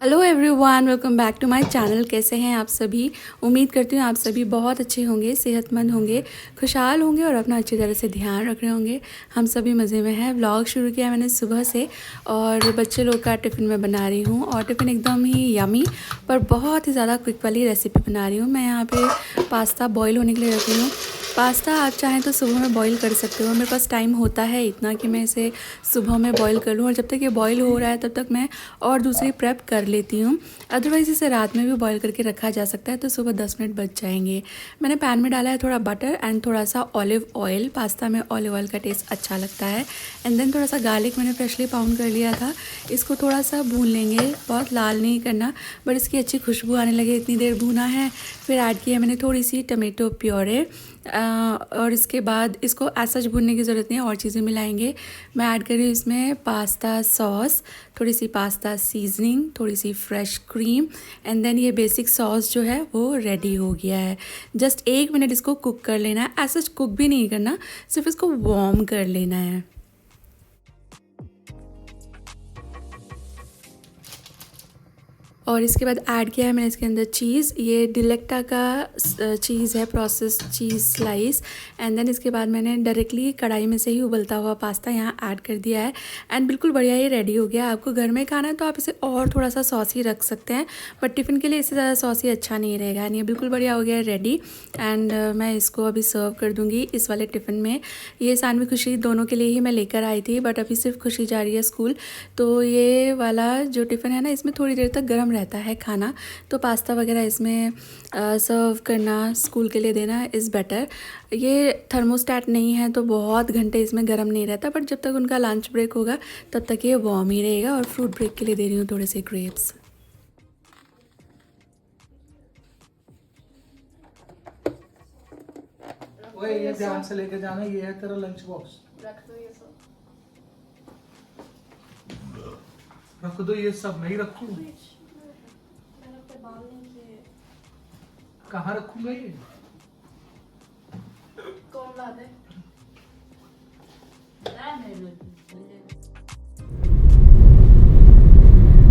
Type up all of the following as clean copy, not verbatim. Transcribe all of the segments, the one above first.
Hello everyone, welcome back to my channel. कैसे हैं आप सभी? उम्मीद करती हूँ आप सभी बहुत अच्छे होंगे, सेहतमंद होंगे, खुशहाल होंगे और अपना अच्छी तरह से ध्यान रख रहे होंगे। हम सभी मज़े में हैं। व्लॉग शुरू किया मैंने सुबह से और बच्चे लोग का टिफ़िन मैं बना रही हूँ और टिफ़िन एकदम ही यमी पर बहुत ही ज़्यादा क्विक वाली रेसिपी बना रही हूँ। मैं यहाँ पे पास्ता बॉईल होने के लिए रख रही हूँ। पास्ता आप चाहें तो सुबह में बॉईल कर सकते हो। मेरे पास टाइम होता है इतना कि मैं इसे सुबह में बॉईल कर लूँ और जब तक ये बॉईल हो रहा है तब तक मैं और दूसरी प्रेप कर लेती हूँ। अदरवाइज़ इसे रात में भी बॉईल करके रखा जा सकता है तो सुबह 10 मिनट बच जाएंगे। मैंने पैन में डाला है थोड़ा बटर एंड थोड़ा सा ऑलिव ऑयल। पास्ता में ऑलिव ऑयल का टेस्ट अच्छा लगता है। एंड देन थोड़ा सा गार्लिक मैंने फ्रेशली पाउंड कर लिया था। इसको थोड़ा सा भून लेंगे, बहुत लाल नहीं करना, बट इसकी अच्छी खुशबू आने लगे इतनी देर भूना है। फिर ऐड किया मैंने थोड़ी सी टमेटो प्योरे और इसके बाद इसको ऐसा भूनने की ज़रूरत नहीं है, और चीज़ें मिलाएंगे। मैं ऐड कर रही हूँ इसमें पास्ता सॉस, थोड़ी सी पास्ता सीजनिंग, थोड़ी सी फ्रेश क्रीम एंड देन ये बेसिक सॉस जो है वो रेडी हो गया है। जस्ट 1 मिनट इसको कुक कर लेना है। ऐसा कुक भी नहीं करना, सिर्फ इसको वार्म कर लेना है। और इसके बाद ऐड किया है मैंने इसके अंदर चीज़। ये डिलेक्टा का चीज़ है, process cheese slice. And then इसके बाद मैंने डायरेक्टली कढ़ाई में से ही उबलता हुआ पास्ता यहाँ ऐड कर दिया है एंड बिल्कुल बढ़िया ये रेडी हो गया। आपको घर में खाना है तो आप इसे और थोड़ा सा सॉसी रख सकते हैं, बट टिफ़िन के लिए इससे ज़्यादा सॉसी अच्छा नहीं रहेगा। एंड ये बिल्कुल बढ़िया हो गया है रेडी। एंड मैं इसको अभी सर्व कर दूँगी इस वाले टिफ़िन में। ये सानवी खुशी दोनों के लिए ही मैं लेकर आई थी, बट अभी सिर्फ खुशी जा रही है स्कूल, तो ये वाला जो टिफ़िन है ना, इसमें थोड़ी देर तक गर्म रहता है खाना, तो पास्ता वगैरह इसमें सर्व करना स्कूल के लिए देना इज़ बेटर। ये थर्मोस्टेट नहीं है तो बहुत घंटे इसमें गर्म नहीं रहता, बट जब तक उनका लंच ब्रेक होगा तब तक ये वार्म ही रहेगा। और फ्रूट ब्रेक के लिए दे रही हूँ थोड़े से ग्रेप्स। ओए ये ध्यान से लेके जाना, ये है तेरा लंच बॉक्स। रख दो ये सब। रख दो ये सब, नहीं रखूं? कहाँ रखूंगा ये? कौन ला दे?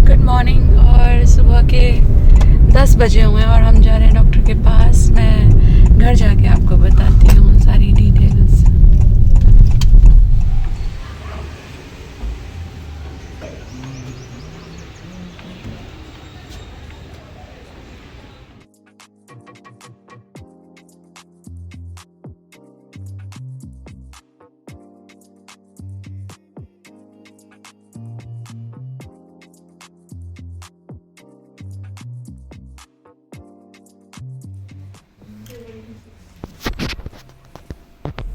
Good morning. और सुबह के 10 बजे हुए हैं और हम जा रहे हैं डॉक्टर के पास। मैं घर जाके आपको बताती हूँ सारी डिटेल्स।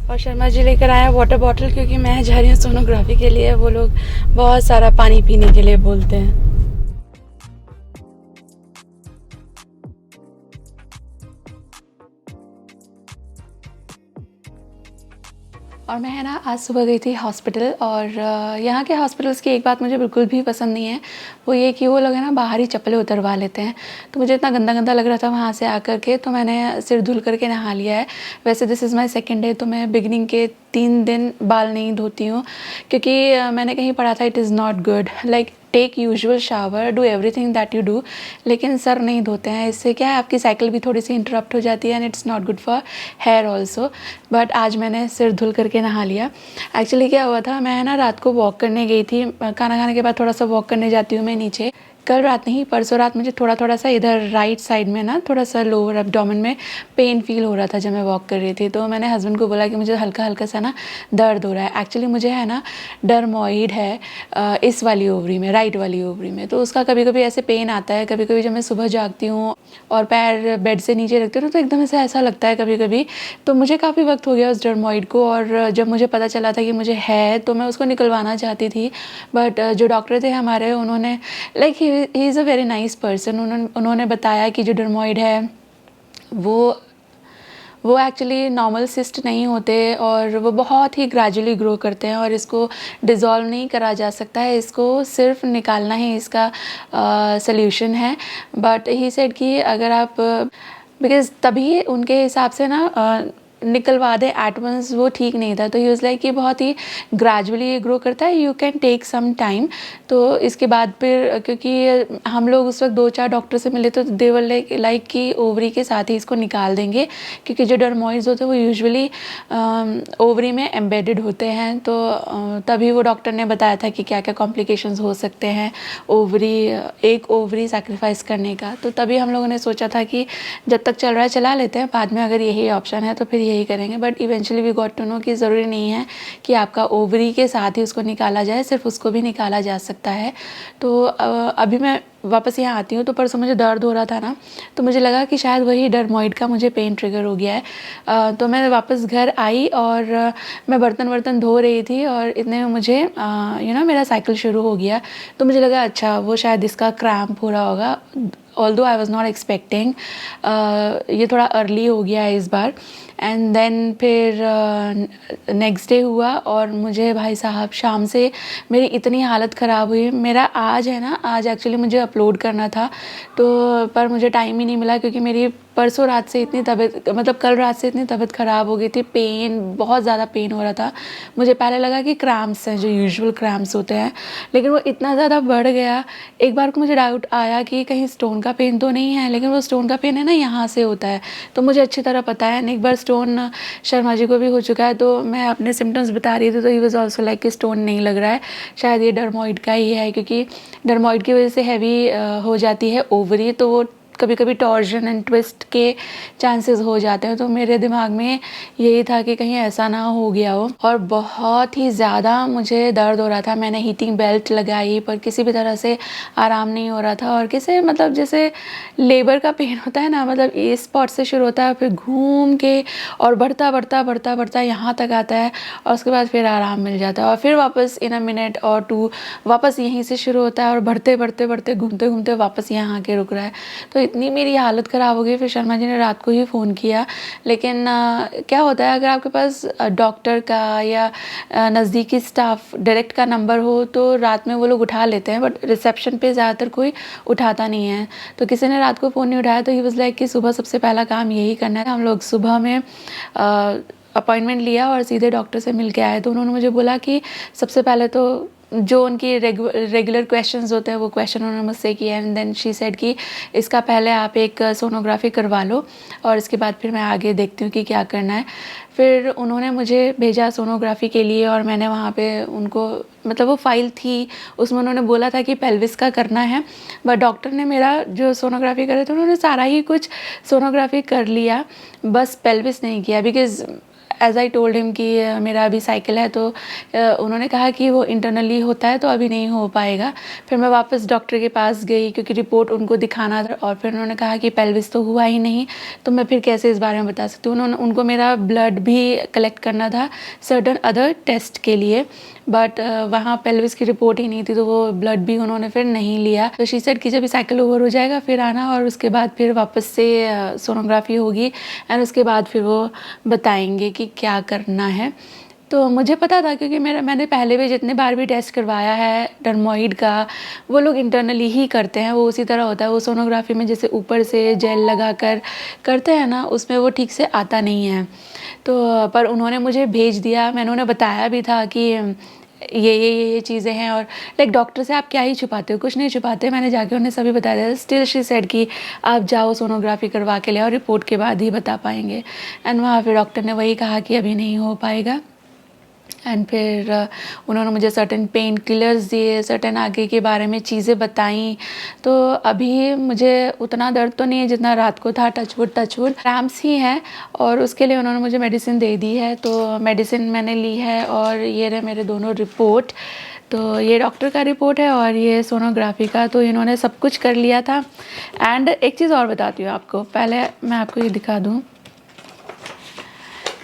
और शर्मा जी लेकर आए हैं वाटर बॉटल, क्योंकि मैं जा रही हूँ सोनोग्राफी के लिए। वो लोग बहुत सारा पानी पीने के लिए बोलते हैं। और मैं है ना आज सुबह गई थी हॉस्पिटल, और यहाँ के हॉस्पिटल्स की एक बात मुझे बिल्कुल भी पसंद नहीं है, वो ये कि वो लोग है ना बाहर ही चप्पलें उतरवा लेते हैं। तो मुझे इतना गंदा गंदा लग रहा था वहाँ से आकर के, तो मैंने सिर धुल करके नहा लिया है। वैसे this is my second day, तो मैं बिगनिंग के 3 दिन बाल नहीं धोती हूँ, क्योंकि मैंने कहीं पढ़ा था it is not good, like take usual shower, do everything that you do, लेकिन सर नहीं धोते हैं। इससे क्या है, आपकी साइकिल भी थोड़ी सी इंटरप्ट हो जाती है and it's not good for hair also. But आज मैंने सिर धुल करके नहा लिया। एक्चुअली क्या हुआ था, मैं ना रात को वॉक करने गई थी। खाना खाने के बाद थोड़ा सा वॉक करने जाती हूँ मैं नीचे। कल रात नहीं, परसों रात मुझे थोड़ा थोड़ा सा इधर राइट साइड में ना थोड़ा सा लोअर एब्डोमेन में पेन फील हो रहा था जब मैं वॉक कर रही थी। तो मैंने हस्बैंड को बोला कि मुझे हल्का हल्का सा ना दर्द हो रहा है। एक्चुअली मुझे है ना डर्मोइड है इस वाली ओवरी में, राइट वाली ओवरी में, तो उसका कभी कभी ऐसे पेन आता है। कभी कभी जब मैं सुबह जागती हूँ और पैर बेड से नीचे रखती हूँ तो एकदम से ऐसा लगता है कभी कभी। तो मुझे काफ़ी वक्त हो गया उस डर्मोइड को, और जब मुझे पता चला था कि मुझे है तो मैं उसको निकलवाना चाहती थी। बट जो डॉक्टर थे हमारे, उन्होंने like he is a very nice person, उन्होंने बताया कि जो डर्मोइड है वो एक्चुअली नॉर्मल सिस्ट नहीं होते और वो बहुत ही ग्रेजुअली ग्रो करते हैं और इसको डिज़ोल्व नहीं करा जा सकता है, इसको सिर्फ निकालना ही इसका सल्यूशन है। बट ही सेड कि अगर आप बिकॉज़ तभी उनके हिसाब से ना निकलवा दे एट वंस वो ठीक नहीं था। तो ही वाज लाइक कि बहुत ही ग्रेजुअली ग्रो करता है, you can take some time. तो इसके बाद फिर क्योंकि हम लोग उस वक्त 2-4 डॉक्टर से मिले तो दे वर लाइक कि ओवरी के साथ ही इसको निकाल देंगे, क्योंकि जो डर्मोइड्स होते हैं वो यूजुअली ओवरी में एम्बेडेड होते हैं। तो तभी वो डॉक्टर ने बताया था कि क्या क्या कॉम्प्लिकेशंस हो सकते हैं एक ओवरी सैक्रिफाइस करने का। तो तभी हम लोगों ने सोचा था कि जब तक चल रहा है चला लेते हैं, बाद में अगर यही ऑप्शन है तो फिर यही करेंगे। But eventually we got to know कि ज़रूरी नहीं है कि आपका ओवरी के साथ ही उसको निकाला जाए, सिर्फ उसको भी निकाला जा सकता है। तो अभी मैं वापस यहाँ आती हूँ तो परसों मुझे दर्द हो रहा था ना, तो मुझे लगा कि शायद वही डर्मोइड का मुझे पेन ट्रिगर हो गया है। तो मैं वापस घर आई और मैं बर्तन धो रही थी और इतने में मुझे मेरा साइकिल शुरू हो गया। तो मुझे लगा अच्छा वो शायद इसका क्रैम्प हो रहा होगा, although I was not expecting. ये थोड़ा अर्ली हो गया है इस बार। एंड देन फिर नेक्स्ट डे हुआ और मुझे भाई साहब शाम से मेरी इतनी हालत ख़राब हुई। मेरा आज है ना, आज एक्चुअली मुझे अपलोड करना था तो पर मुझे टाइम ही नहीं मिला, क्योंकि मेरी परसों रात से इतनी तबीयत, मतलब कल रात से इतनी तबीयत ख़राब हो गई थी, पेन, बहुत ज़्यादा पेन हो रहा था। मुझे पहले लगा कि क्रैम्प्स हैं, जो यूजुअल क्रैम्प्स होते हैं, लेकिन वो इतना ज़्यादा बढ़ गया। एक बार को मुझे डाउट आया कि कहीं स्टोन का पेन तो नहीं है, लेकिन वो स्टोन का पेन है ना यहाँ से होता है, तो मुझे अच्छी तरह पता है। एक बार स्टोन शर्मा जी को भी हो चुका है, तो मैं अपने सिम्टम्स बता रही थी तो ही वाज आल्सो लाइक कि स्टोन नहीं लग रहा है, शायद ये डर्मोइड का ही है, क्योंकि डर्मोइड की वजह से हैवी हो जाती है ओवरी, तो वो कभी कभी टॉर्जन एंड ट्विस्ट के चांसेस हो जाते हैं। तो मेरे दिमाग में यही था कि कहीं ऐसा ना हो गया हो। और बहुत ही ज़्यादा मुझे दर्द हो रहा था, मैंने हीटिंग बेल्ट लगाई पर किसी भी तरह से आराम नहीं हो रहा था। और किसे मतलब जैसे लेबर का पेन होता है ना, मतलब इस स्पॉट से शुरू होता है, फिर घूम के और बढ़ता यहाँ तक आता है और उसके बाद फिर आराम मिल जाता है और फिर वापस इन अ मिनट और 2 वापस यहीं से शुरू होता है और बढ़ते घूमते वापस यहाँ आके रुक रहा है। तो इतनी मेरी हालत ख़राब हो गई। फिर शर्मा जी ने रात को ही फ़ोन किया, लेकिन क्या होता है अगर आपके पास डॉक्टर का या नज़दीकी स्टाफ डायरेक्ट का नंबर हो तो रात में वो लोग उठा लेते हैं, बट रिसेप्शन पे ज़्यादातर कोई उठाता नहीं है। तो किसी ने रात को फ़ोन नहीं उठाया, तो ही वाज लाइक कि सुबह सबसे पहला काम यही करना है। हम लोग सुबह में अपॉइंटमेंट लिया और सीधे डॉक्टर से मिल के आए। तो उन्होंने मुझे बोला कि सबसे पहले तो जो उनकी रेगुलर क्वेश्चंस होते हैं वो क्वेश्चन उन्होंने मुझसे किया, एंड देन शी सेड कि इसका पहले आप एक सोनोग्राफी करवा लो और इसके बाद फिर मैं आगे देखती हूँ कि क्या करना है। फिर उन्होंने मुझे भेजा सोनोग्राफी के लिए और मैंने वहाँ पे उनको, मतलब वो फाइल थी उसमें उन्होंने बोला था कि पेल्विस का करना है, बट डॉक्टर ने मेरा जो सोनोग्राफी करे थे उन्होंने सारा ही कुछ सोनोग्राफी कर लिया, बस पेल्विस नहीं किया। Because as I told him कि मेरा अभी साइकिल है, तो उन्होंने कहा कि वो इंटरनली होता है तो अभी नहीं हो पाएगा। फिर मैं वापस डॉक्टर के पास गई क्योंकि रिपोर्ट उनको दिखाना था, और फिर उन्होंने कहा कि पेल्विस तो हुआ ही नहीं, तो मैं फिर कैसे इस बारे में बता सकती हूँ। उनको मेरा ब्लड भी कलेक्ट करना था सर्टन अदर टेस्ट के लिए, बट वहाँ पेल्विस की रिपोर्ट ही नहीं थी, तो वो ब्लड भी उन्होंने फिर नहीं लिया। तो शी सेड कि जब साइकिल ओवर हो जाएगा फिर आना और उसके बाद फिर वापस से सोनोग्राफी होगी एंड उसके बाद फिर वो बताएंगे कि क्या करना है। तो मुझे पता था क्योंकि मैंने पहले भी जितने बार भी टेस्ट करवाया है डर्मोइड का, वो लोग इंटरनली ही करते हैं, वो उसी तरह होता है। वो सोनोग्राफी में जैसे ऊपर से जेल लगा कर करते हैं ना, उसमें वो ठीक से आता नहीं है। तो पर उन्होंने मुझे भेज दिया, मैंने उन्हें बताया भी था कि ये चीज़ें हैं, और लाइक डॉक्टर से आप क्या ही छुपाते हो, कुछ नहीं छुपाते। मैंने जाके उन्हें सभी बता दिया। स्टिल शी सेड कि आप जाओ सोनोग्राफी करवा के ले और रिपोर्ट के बाद ही बता पाएंगे। एंड वहाँ फिर डॉक्टर ने वही कहा कि अभी नहीं हो पाएगा। एंड फिर उन्होंने मुझे सर्टेन पेन किलर्स दिए, सर्टेन आगे के बारे में चीज़ें बताई। तो अभी मुझे उतना दर्द तो नहीं है जितना रात को था, टचवुड क्रैम्प्स ही हैं, और उसके लिए उन्होंने मुझे मेडिसिन दे दी है। तो मेडिसिन मैंने ली है और ये रहे मेरे दोनों रिपोर्ट। तो ये डॉक्टर का रिपोर्ट है और ये सोनोग्राफी का, तो इन्होंने सब कुछ कर लिया था। एंड एक चीज़ और बताती हूँ आपको, पहले मैं आपको ये दिखा दूँ।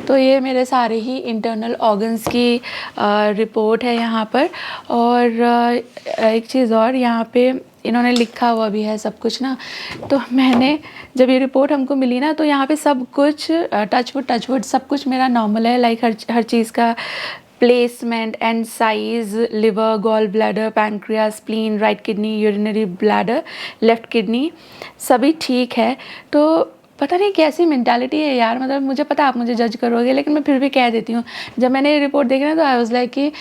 तो ये मेरे सारे ही इंटरनल ऑर्गन्स की रिपोर्ट है यहाँ पर। और एक चीज़ और, यहाँ पे इन्होंने लिखा हुआ भी है सब कुछ ना। तो मैंने जब ये रिपोर्ट हमको मिली ना, तो यहाँ पे सब कुछ टचवुड सब कुछ मेरा नॉर्मल है। लाइक हर चीज़ का placement and size, liver, gall bladder, pancreas, spleen, right kidney, urinary bladder, left kidney, सभी ठीक है। तो पता नहीं कैसी मेंटालिटी है यार, मतलब मुझे पता आप मुझे जज करोगे लेकिन मैं फिर भी कह देती हूँ। जब मैंने रिपोर्ट देखी ना तो आई वाज लाइक कि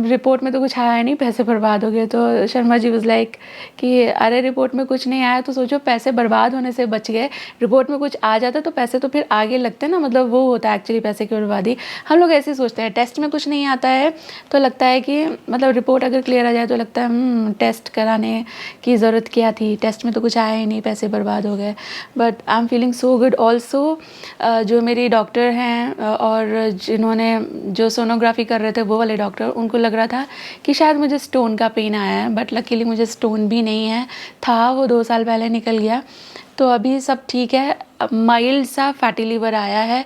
रिपोर्ट में तो कुछ आया नहीं, पैसे बर्बाद हो गए। तो शर्मा जी वाज लाइक कि अरे रिपोर्ट में कुछ नहीं आया तो सोचो पैसे बर्बाद होने से बच गए, रिपोर्ट में कुछ आ जाता तो पैसे तो फिर आगे लगते ना, मतलब वो होता है एक्चुअली पैसे की बर्बादी। हम लोग ऐसे ही सोचते हैं, टेस्ट में कुछ नहीं आता है तो लगता है कि मतलब रिपोर्ट अगर क्लियर आ जाए तो लगता है टेस्ट कराने की ज़रूरत क्या थी, टेस्ट में तो कुछ आया ही नहीं, पैसे बर्बाद हो गए। But I am feeling so good also. जो मेरी डॉक्टर हैं और जिन्होंने जो सोनोग्राफी कर रहे थे वो वाले डॉक्टर, उनको लग रहा था कि शायद मुझे स्टोन का पेन आया है, बट लकीली मुझे स्टोन भी नहीं है, था वो 2 साल पहले निकल गया। तो अभी सब ठीक है। माइल्ड सा फैटी लीवर आया है।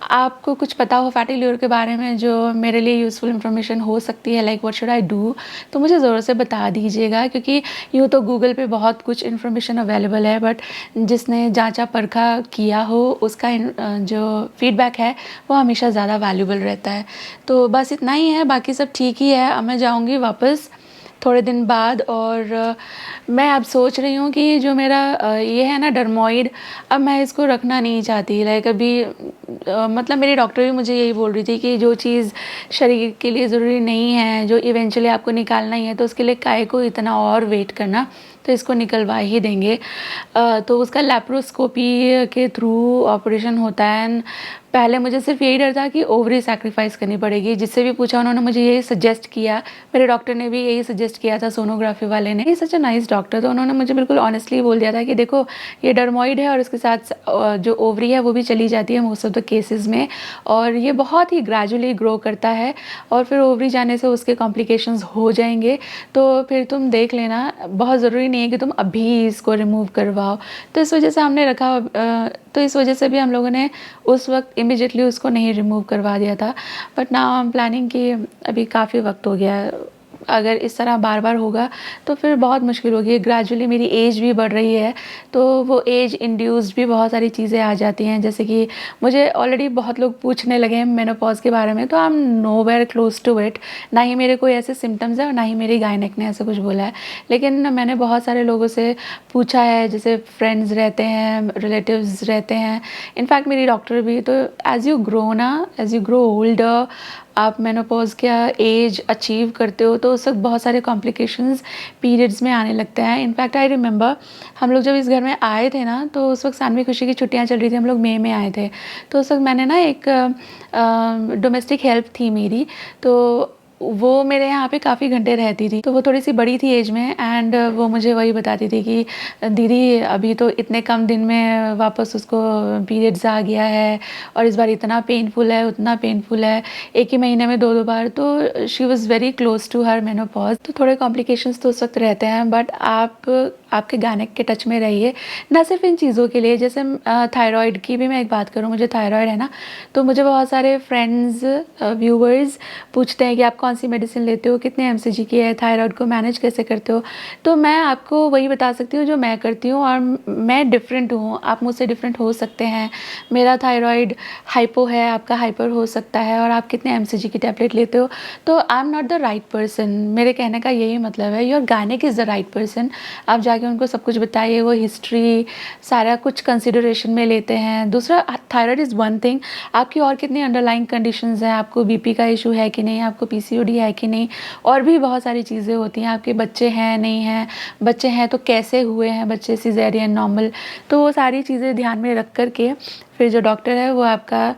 आपको कुछ पता हो फैटी लिवर के बारे में जो मेरे लिए यूज़फुल इन्फॉर्मेशन हो सकती है, like what should I do, तो मुझे ज़रूर से बता दीजिएगा। क्योंकि यूँ तो गूगल पे बहुत कुछ इन्फॉर्मेशन अवेलेबल है, बट जिसने जांचा परखा किया हो उसका जो फीडबैक है वो हमेशा ज़्यादा वैल्यूबल रहता है। तो बस इतना ही है, बाकी सब ठीक ही है। अब मैं जाऊँगी वापस थोड़े दिन बाद, और मैं अब सोच रही हूँ कि जो मेरा ये है ना डर्मोइड, अब मैं इसको रखना नहीं चाहती। लाइक अभी मतलब मेरी डॉक्टर भी मुझे यही बोल रही थी कि जो चीज़ शरीर के लिए ज़रूरी नहीं है, जो इवेंचुअली आपको निकालना ही है, तो उसके लिए काहे को इतना और वेट करना, तो इसको निकलवा ही देंगे। तो उसका लैप्रोस्कोपी के थ्रू ऑपरेशन होता है। पहले मुझे सिर्फ यही डर था कि ओवरी सैक्रिफाइस करनी पड़ेगी। जिससे भी पूछा उन्होंने मुझे यही सजेस्ट किया, मेरे डॉक्टर ने भी यही सजेस्ट किया था, सोनोग्राफी वाले ने। सच अ नाइस डॉक्टर, तो उन्होंने मुझे बिल्कुल ऑनेस्टली बोल दिया था कि देखो ये डर्मोइड है और इसके साथ जो ओवरी है वो भी चली जाती है मोस्ट ऑफ द केसेस में, और ये बहुत ही ग्रेजुअली ग्रो करता है, और फिर ओवरी जाने से उसके कॉम्प्लिकेशंस हो जाएंगे। तो फिर तुम देख लेना, बहुत ज़रूरी नहीं है कि तुम अभी इसको रिमूव करवाओ। तो इस वजह से हमने रखा, तो इस वजह से भी हम लोगों ने उस वक्त इमीडिएटली उसको नहीं रिमूव करवा दिया था। But now I am planning कि अभी काफ़ी वक्त हो गया है, अगर इस तरह बार बार होगा तो फिर बहुत मुश्किल होगी। ग्रेजुअली मेरी एज भी बढ़ रही है, तो वो एज इंड्यूस्ड भी बहुत सारी चीज़ें आ जाती हैं। जैसे कि मुझे ऑलरेडी बहुत लोग पूछने लगे हैं मेनोपॉज के बारे में, तो I am nowhere close to it. ना ही मेरे कोई ऐसे सिम्टम्स हैं और ना ही मेरी गायनेक ने ऐसा कुछ बोला है। लेकिन मैंने बहुत सारे लोगों से पूछा है, जैसे फ्रेंड्स रहते हैं, रिलेटिव्स रहते हैं, इनफैक्ट मेरी डॉक्टर भी। तो एज़ यू ग्रो ना, एज़ यू ग्रो ओल्डर, आप मेनोपॉज का एज अचीव करते हो तो उस वक्त बहुत सारे कॉम्प्लिकेशंस पीरियड्स में आने लगते हैं। इनफैक्ट आई रिमेंबर हम लोग जब इस घर में आए थे ना, तो उस वक्त सानवी खुशी की छुट्टियां चल रही थी, हम लोग मई में आए थे। तो उस वक्त मैंने ना एक डोमेस्टिक हेल्प थी मेरी, तो वो मेरे यहाँ पे काफ़ी घंटे रहती थी। तो वो थोड़ी सी बड़ी थी एज में, एंड वो मुझे वही बताती थी कि दीदी अभी तो इतने कम दिन में वापस उसको पीरियड्स आ गया है, और इस बार इतना पेनफुल है, उतना पेनफुल है, एक ही महीने में 2-2 बार। तो she was very close to her menopause. तो थोड़े कॉम्प्लिकेशंस तो उस वक्त रहते हैं, बट आपके गायनेक के टच में रहिए, ना सिर्फ इन चीज़ों के लिए। जैसे थायराइड की भी मैं एक बात करूँ, मुझे थायराइड है ना, तो मुझे बहुत सारे फ्रेंड्स व्यूवर्स पूछते हैं कि आप कौन सी मेडिसिन लेते हो, कितने एमसीजी की है, थायराइड को मैनेज कैसे करते हो। तो मैं आपको वही बता सकती हूँ जो मैं करती हूँ, और मैं डिफरेंट हूँ, आप मुझसे डिफरेंट हो सकते हैं। मेरा थायराइड हाइपो है, आपका हाइपर हो सकता है, और आप कितने एमसीजी की टैबलेट लेते हो। तो I am not the right person, मेरे कहने का यही मतलब है। Your gynaec is the right person. आप जाके उनको सब कुछ बताइए, वो हिस्ट्री सारा कुछ कंसिडरेशन में लेते हैं। दूसरा, थायराइड इज़ वन थिंग, आपकी और कितनी अंडरलाइंग कंडीशंस हैं, आपको बीपी का इशू है कि नहीं, आपको पीसीओडी है कि नहीं, और भी बहुत सारी चीज़ें होती हैं। आपके बच्चे हैं नहीं हैं, बच्चे हैं तो कैसे हुए हैं बच्चे, सिजेरियन, नॉर्मल, तो वो सारी चीज़ें ध्यान में रख करके फिर जो डॉक्टर है वो आपका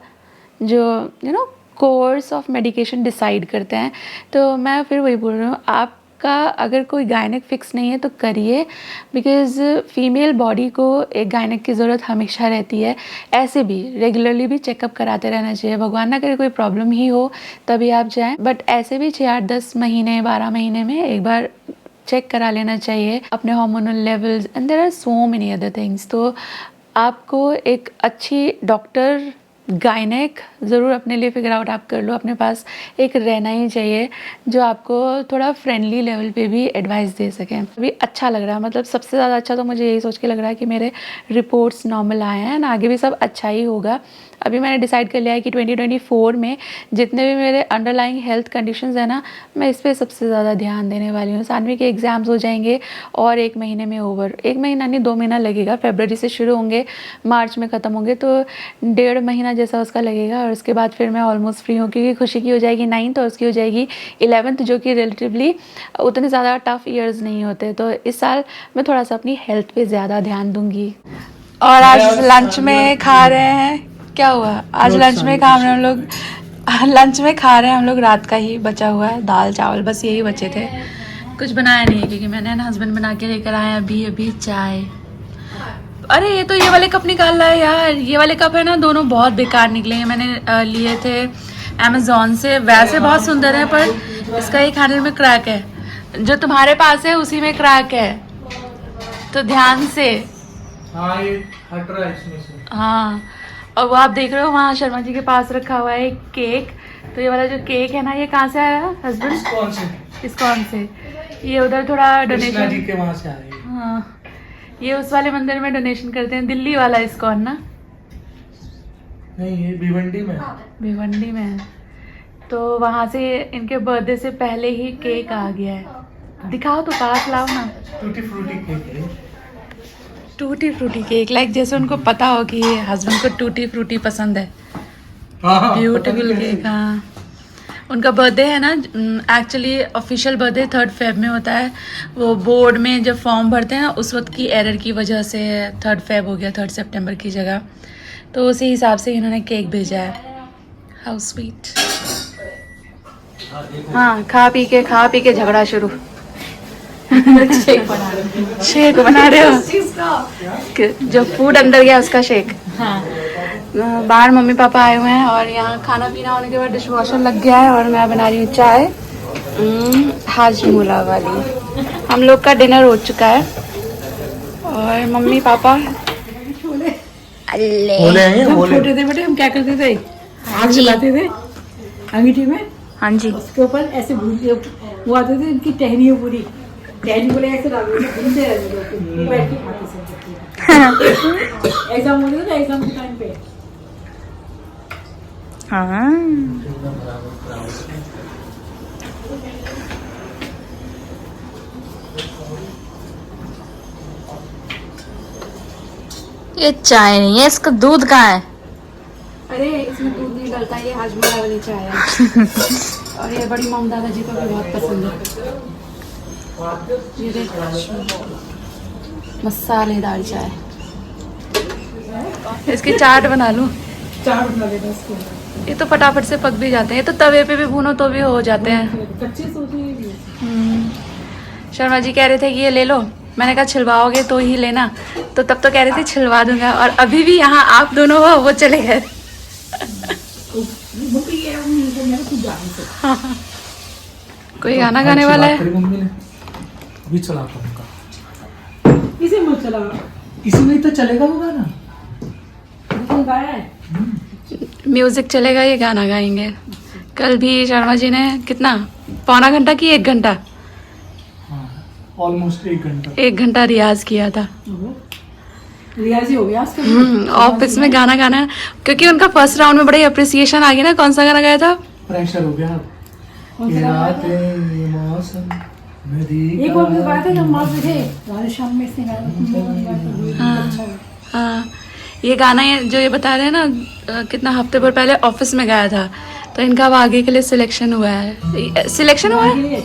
जो कोर्स ऑफ मेडिकेशन डिसाइड करते हैं। तो मैं फिर वही बोल रही हूँ, आपका अगर कोई गायनेक फिक्स नहीं है तो करिए, बिकॉज़ फीमेल बॉडी को एक गायनेक की ज़रूरत हमेशा रहती है। ऐसे भी रेगुलरली भी चेकअप कराते रहना चाहिए। भगवान ना करे कोई प्रॉब्लम ही हो तभी आप जाएं, बट ऐसे भी 6-8-10 महीने 12 महीने में एक बार चेक करा लेना चाहिए अपने hormonal levels, and there are so many other things. तो आपको एक अच्छी डॉक्टर गायनेक ज़रूर अपने लिए फिगर आउट आप कर लो, अपने पास एक रहना ही चाहिए जो आपको थोड़ा फ्रेंडली लेवल पे भी एडवाइस दे सकें। अभी अच्छा लग रहा है, मतलब सबसे ज़्यादा अच्छा तो मुझे यही सोच के लग रहा है कि मेरे रिपोर्ट्स नॉर्मल आए हैं ना, आगे भी सब अच्छा ही होगा। अभी मैंने डिसाइड कर लिया है कि 2024 में जितने भी मेरे अंडरलाइंग हेल्थ कंडीशंस हैं ना, मैं इस पर सबसे ज़्यादा ध्यान देने वाली हूँ। सानवी के एग्ज़ाम्स हो जाएंगे और 1 महीने में ओवर, 1 महीना नहीं 2 महीना लगेगा। फरवरी से शुरू होंगे, मार्च में ख़त्म होंगे, तो 1.5 महीना जैसा उसका लगेगा। और उसके बाद फिर मैं ऑलमोस्ट फ्री हूँ, क्योंकि खुशी की हो जाएगी 9th और उसकी हो जाएगी 11th, जो कि रिलेटिवली उतने ज़्यादा टफ ईयर्स नहीं होते। तो इस साल मैं थोड़ा सा अपनी हेल्थ पे ज़्यादा ध्यान दूँगी। और आज लंच में खा रहे हैं, क्या हुआ आज लंच में खा रहे हैं हम लोग, लंच में खा रहे हैं हम लोग रात का ही बचा हुआ है, दाल चावल बस यही बचे थे, कुछ बनाया नहीं है, क्योंकि मैंने ना हस्बैंड बना के लेकर आए अभी चाय। अरे ये तो ये वाले कप निकाल रहा है यार, ये वाले कप है ना, दोनों बहुत बेकार निकले हैं। मैंने लिए थे अमेज़ॉन से, वैसे बहुत सुंदर है, पर इसका एक हैंडल में क्रैक है, जो तुम्हारे पास है उसी में क्रैक है, तो ध्यान से। हाँ ये हट रहा है इसमें से। हाँ, और वो आप देख रहे हो वहाँ शर्मा जी के पास रखा हुआ है एक केक। तो ये वाला जो केक है ना, ये कहाँ से आया हस्बैंड? कौन से? इस्कॉन से। ये उधर थोड़ा कृष्णा जी डोनेशन, के वहाँ से आ रही है। हाँ, ये उस वाले मंदिर में डोनेशन करते हैं, दिल्ली वाला इस्कॉन ना, नहीं ये भिवंडी में। भिवंडी में है। तो वहाँ से इनके बर्थडे से पहले ही केक आ गया है। दिखाओ तो, पास लाओ ना। टूटी फ्रूटी केक है। टूटी फ्रूटी केक, लाइक जैसे उनको पता हो कि हस्बैंड को टूटी फ्रूटी पसंद है। हाँ, ब्यूटीफुल केक। हाँ, उनका बर्थडे है ना, actually official birthday 3rd Feb में होता है। वो बोर्ड में जब फॉर्म भरते हैं ना, उस वक्त की एरर की वजह से 3rd Feb हो गया, 3rd September की जगह। तो उसी हिसाब से इन्होंने केक भेजा है। How sweet. हाँ, खा पी के झगड़ा शुरू। शेक बना रहे हो, जो फूड अंदर गया उसका शेक। हाँ, बाहर मम्मी पापा आए हुए हैं और यहाँ खाना पीना होने के बाद डिश वॉशर लग गया है और मैं बना रही हूँ चाय हाजमोला वाली। हम लोग का डिनर हो चुका है और मम्मी पापा बोले हैं जब बोले। छोटे थे बेटे, हम क्या करते थे, आग जलाते थे अंगीठी में, हाँ जी, उसके ऊपर ऐसे वो आते थे, इनकी टहनी है पूरी, टहनी बोले ऐसे डालते थे, घूमते रहते थे, बैठ के खाते सब। एग्जाम होते थे ना, एग्जाम के टाइम पे। हाँ, ये चाय नहीं है, इसका दूध कहाँ है? अरे इसमें दूध नहीं डलता, ये हाजमोला वाली चाय है। और ये बड़ी मम दादा जी को भी बहुत पसंद है। ये देख, मसालेदार चाय। इसकी चाट बना लूं? चाट बना देना इसके अंदर। ये तो फटाफट से पक भी जाते हैं, ये तो तवे पे भी भूनो तो भी हो जाते हैं। कच्चे सोते हैं। शर्मा जी कह रहे थे कि ये ले लो, मैंने कहा छिलवाओगे तो ही लेना, तो तब तो कह रहे थे छिलवा दूंगा, और अभी भी यहाँ आप दोनों हो, वो चले गए। कोई गाना गाने वाला है? मम्मी ने अभी चलाता हूँ। इसे मत चला, इसी में ही तो चलेगा वो गाना। तुम गाया है। म्यूजिक चलेगा, ये गाना गाएंगे। कल भी शर्मा जी ने कितना, पौना घंटा की 1 घंटा, ऑलमोस्ट 1 घंटा। 1 घंटा रियाज किया था। रियाजी हो गया उसका। ऑफिस में गाना गाना, क्योंकि उनका फर्स्ट राउंड में बड़ी अप्रिसिएशन आ गई ना। कौन सा गाना गाया था? प्रेशर हो गया। कौन सा गाना गाया था? मौसम नदी एक और भी गाया था जब मस्त थे, राधे श्याम में से गाया था। हाँ, ये गाना जो ये बता रहे हैं ना, कितना हफ्ते भर पहले ऑफिस में गाया था, तो इनका अब आगे के लिए सिलेक्शन हुआ है। सिलेक्शन हुआ है?